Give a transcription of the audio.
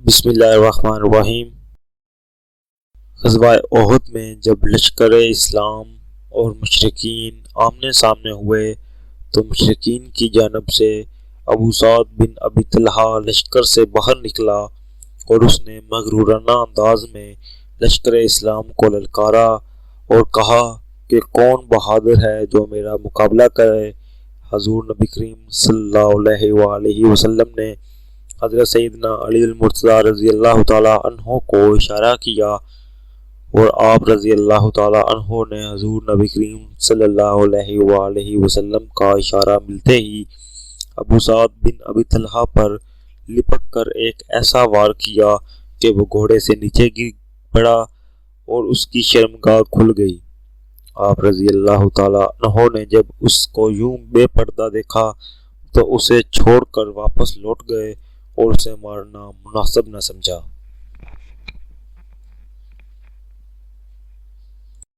بسم اللہ الرحمن الرحیم۔ غزوہ احد میں جب لشکر اسلام اور مشرکین آمنے سامنے ہوئے تو مشرکین کی جانب سے ابو سعد بن ابی طلحہ لشکر سے باہر نکلا اور اس نے مغرورانہ انداز میں لشکر اسلام کو للکارا اور کہا کہ کون بہادر ہے جو میرا مقابلہ کرے۔ حضور نبی کریم صلی اللہ علیہ وآلہ وسلم نے حضرت سیدنا علی المرتضیٰ رضی اللہ تعالیٰ عنہ کو اشارہ کیا اور آپ رضی اللہ تعالیٰ عنہ نے حضور نبی کریم صلی اللہ علیہ وآلہ وسلم کا اشارہ ملتے ہی ابو سعد بن ابی طلحہ پر لپک کر ایک ایسا وار کیا کہ وہ گھوڑے سے نیچے گر پڑا اور اس کی شرمگاہ کھل گئی۔ آپ رضی اللہ تعالیٰ عنہ نے جب اس کو یوں بے پردہ دیکھا تو اسے چھوڑ کر واپس لوٹ گئے اور اسے مارنا مناسب نہ سمجھا۔